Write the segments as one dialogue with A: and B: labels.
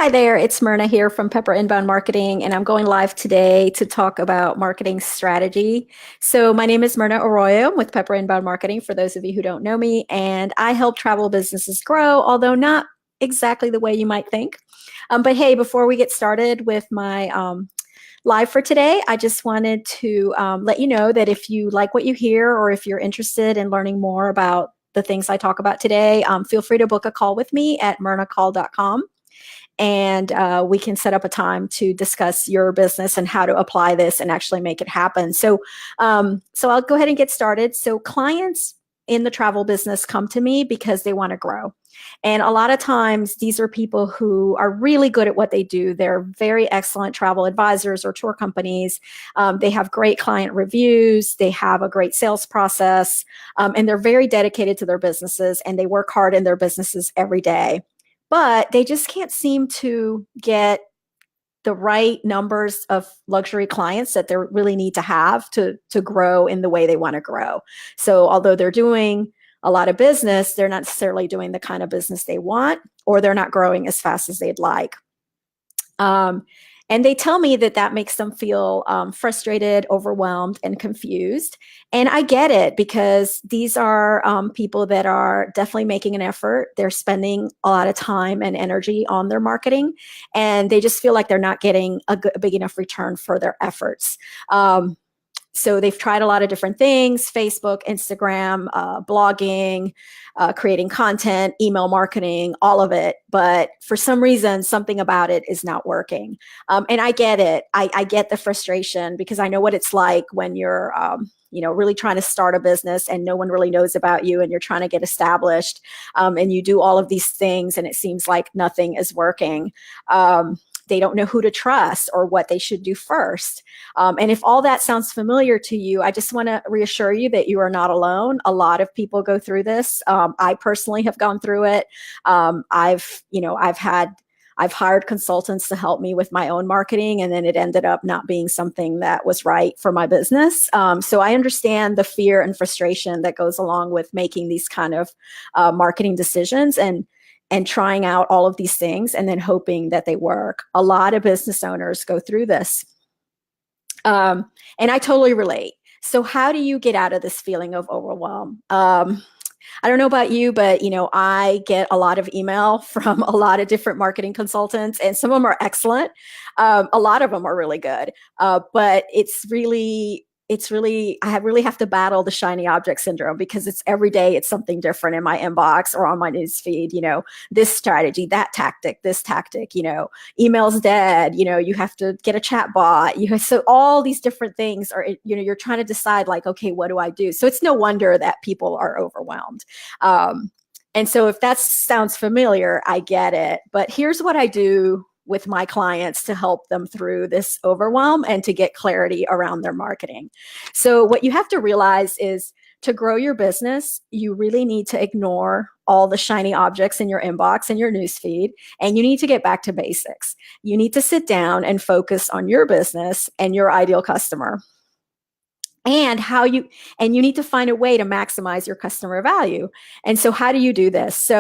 A: Hi there, it's Myrna here from Pepper Inbound Marketing, and I'm going live today to talk about marketing strategy. So, my name is Myrna Arroyo with Pepper Inbound Marketing, for those of you who don't know me, and I help travel businesses grow, although not exactly the way you might think. But hey, before we get started with my live for today, I just wanted to let you know that if you like what you hear or if you're interested in learning more about the things I talk about today, feel free to book a call with me at myrnacall.com and we can set up a time to discuss your business and how to apply this and actually make it happen. So I'll go ahead and get started. So clients in the travel business come to me because they want to grow. And a lot of times, these are people who are really good at what they do. They're very excellent travel advisors or tour companies. They have great client reviews. They have a great sales process. And they're very dedicated to their businesses and they work hard in their businesses every day, but they just can't seem to get the right numbers of luxury clients that they really need to have to grow in the way they want to grow. So although they're doing a lot of business, they're not necessarily doing the kind of business they want, or they're not growing as fast as they'd like. Um, and they tell me that that makes them feel frustrated, overwhelmed, and confused. And I get it because these are people that are definitely making an effort. They're spending a lot of time and energy on their marketing, and they just feel like they're not getting a big enough return for their efforts. So they've tried a lot of different things: Facebook, Instagram, blogging, creating content, email marketing, all of it. But for some reason, something about it is not working. And I get it. I get the frustration because I know what it's like when you're really trying to start a business and no one really knows about you and you're trying to get established, and you do all of these things and it seems like nothing is working. They don't know who to trust or what they should do first. And if all that sounds familiar to you, I just want to reassure you that you are not alone. A lot of people go through this. I personally have gone through it. I've hired consultants to help me with my own marketing, and then it ended up not being something that was right for my business. So I understand the fear and frustration that goes along with making these kind of marketing decisions and trying out all of these things and then hoping that they work. A lot of business owners go through this. And I totally relate. So how do you get out of this feeling of overwhelm? I don't know about you, but I get a lot of email from a lot of different marketing consultants, and some of them are excellent. A lot of them are really good, but I really have to battle the shiny object syndrome because it's every day it's something different in my inbox or on my news feed. This strategy, that tactic, this tactic. Email's dead. You have to get a chat bot. So all these different things are. You're trying to decide, like, okay, what do I do? So it's no wonder that people are overwhelmed. And so if that sounds familiar, I get it. But here's what I do with my clients to help them through this overwhelm and to get clarity around their marketing. So what you have to realize is, to grow your business, you really need to ignore all the shiny objects in your inbox and your newsfeed, and you need to get back to basics. You need to sit down and focus on your business and your ideal customer, and you need to find a way to maximize your customer value. And so how do you do this?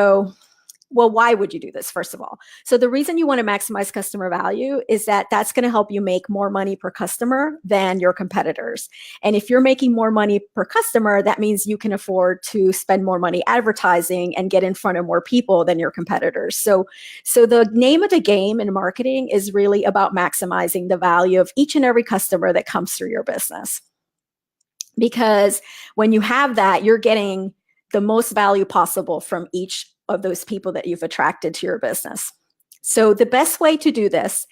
A: Well, why would you do this, first of all? So the reason you want to maximize customer value is that that's going to help you make more money per customer than your competitors. And if you're making more money per customer, that means you can afford to spend more money advertising and get in front of more people than your competitors. So the name of the game in marketing is really about maximizing the value of each and every customer that comes through your business. Because when you have that, you're getting the most value possible from each of those people that you've attracted to your business. So the best way to do this,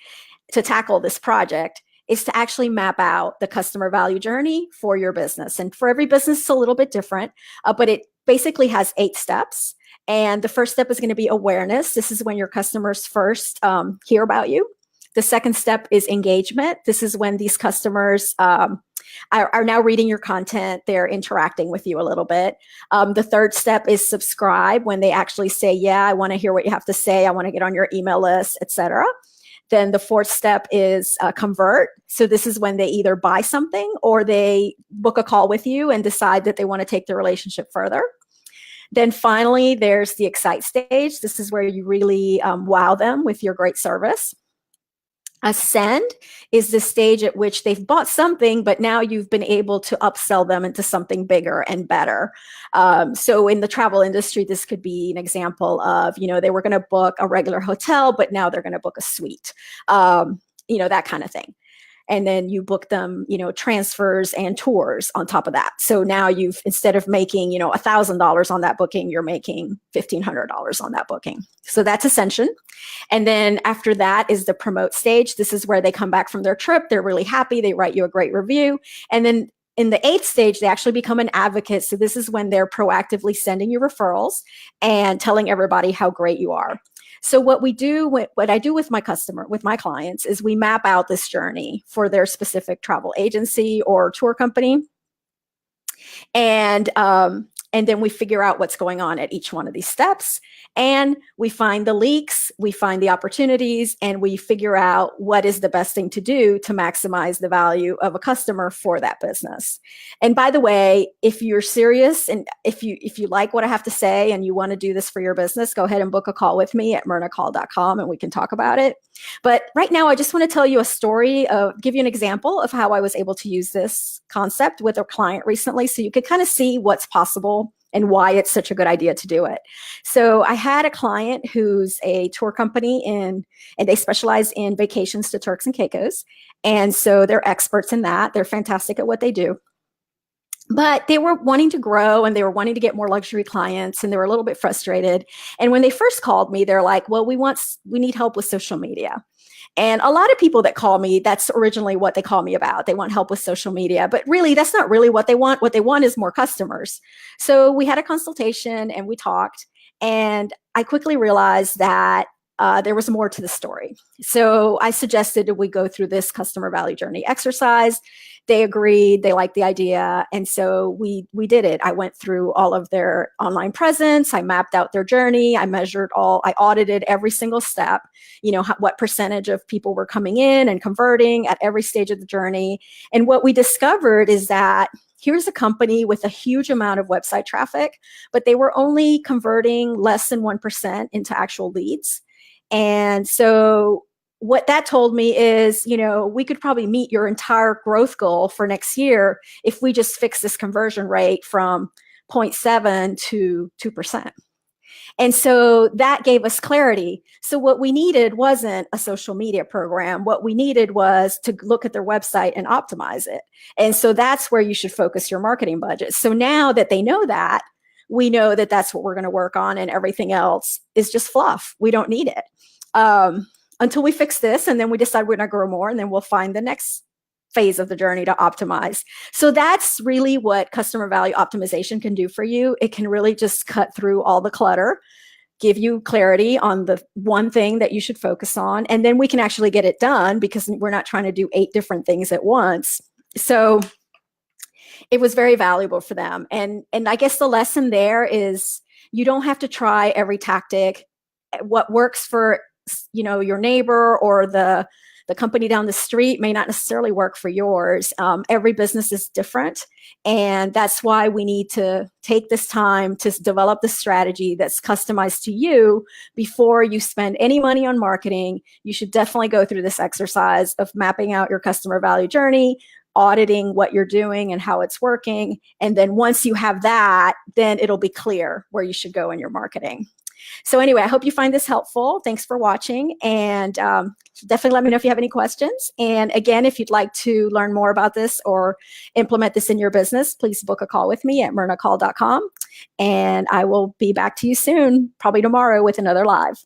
A: to tackle this project, is to actually map out the customer value journey for your business. And for every business, it's a little bit different, but it basically has 8 steps. And the first step is going to be awareness. This is when your customers first hear about you. The second step is engagement. This is when these customers are now reading your content. They're interacting with you a little bit. The third step is subscribe, when they actually say, yeah, I want to hear what you have to say. I want to get on your email list, etc. Then the fourth step is convert. So this is when they either buy something or they book a call with you and decide that they want to take the relationship further. Then finally, there's the excite stage. This is where you really wow them with your great service. Ascend is the stage at which they've bought something, but now you've been able to upsell them into something bigger and better. So in the travel industry, this could be an example of, they were going to book a regular hotel, but now they're going to book a suite, that kind of thing. And then you book them, transfers and tours on top of that. So now instead of making, $1,000 on that booking, you're making $1,500 on that booking. So that's ascension. And then after that is the promote stage. This is where they come back from their trip. They're really happy. They write you a great review. And then in the 8th stage, they actually become an advocate. So this is when they're proactively sending you referrals and telling everybody how great you are. So what I do with my clients, is we map out this journey for their specific travel agency or tour company. And then we figure out what's going on at each one of these steps. And we find the leaks, we find the opportunities, and we figure out what is the best thing to do to maximize the value of a customer for that business. And by the way, if you're serious and if you like what I have to say and you want to do this for your business, go ahead and book a call with me at myrnacall.com and we can talk about it. But right now, I just want to tell you a story, give you an example of how I was able to use this concept with a client recently, so you could kind of see what's possible and why it's such a good idea to do it. So I had a client who's a tour company and they specialize in vacations to Turks and Caicos. And so they're experts in that. They're fantastic at what they do. But they were wanting to grow and they were wanting to get more luxury clients, and they were a little bit frustrated. And when they first called me, they're like, well, we need help with social media. And a lot of people that call me, that's originally what they call me about. They want help with social media, but really that's not really what they want. What they want is more customers. So we had a consultation and we talked, and I quickly realized that there was more to the story. So I suggested that we go through this customer value journey exercise. They agreed, they liked the idea. And so we did it. I went through all of their online presence. I mapped out their journey. I audited every single step, what percentage of people were coming in and converting at every stage of the journey. And what we discovered is that here's a company with a huge amount of website traffic, but they were only converting less than 1% into actual leads. And so what that told me is, we could probably meet your entire growth goal for next year if we just fix this conversion rate from 0.7 to 2%. And so that gave us clarity. So what we needed wasn't a social media program. What we needed was to look at their website and optimize it. And so that's where you should focus your marketing budget. So now that they know that, we know that that's what we're going to work on, and everything else is just fluff. We don't need it. Until we fix this, and then we decide we're going to grow more, and then we'll find the next phase of the journey to optimize. So that's really what customer value optimization can do for you. It can really just cut through all the clutter, give you clarity on the one thing that you should focus on, and then we can actually get it done because we're not trying to do 8 different things at once. So it was very valuable for them. And I guess the lesson there is you don't have to try every tactic. What works for your neighbor or the company down the street may not necessarily work for yours. Every business is different. And that's why we need to take this time to develop the strategy that's customized to you before you spend any money on marketing. You should definitely go through this exercise of mapping out your customer value journey, auditing what you're doing and how it's working. And then once you have that, then it'll be clear where you should go in your marketing. So anyway, I hope you find this helpful. Thanks for watching, and definitely let me know if you have any questions. And again, if you'd like to learn more about this or implement this in your business, please book a call with me at myrnacall.com, and I will be back to you soon, probably tomorrow, with another live.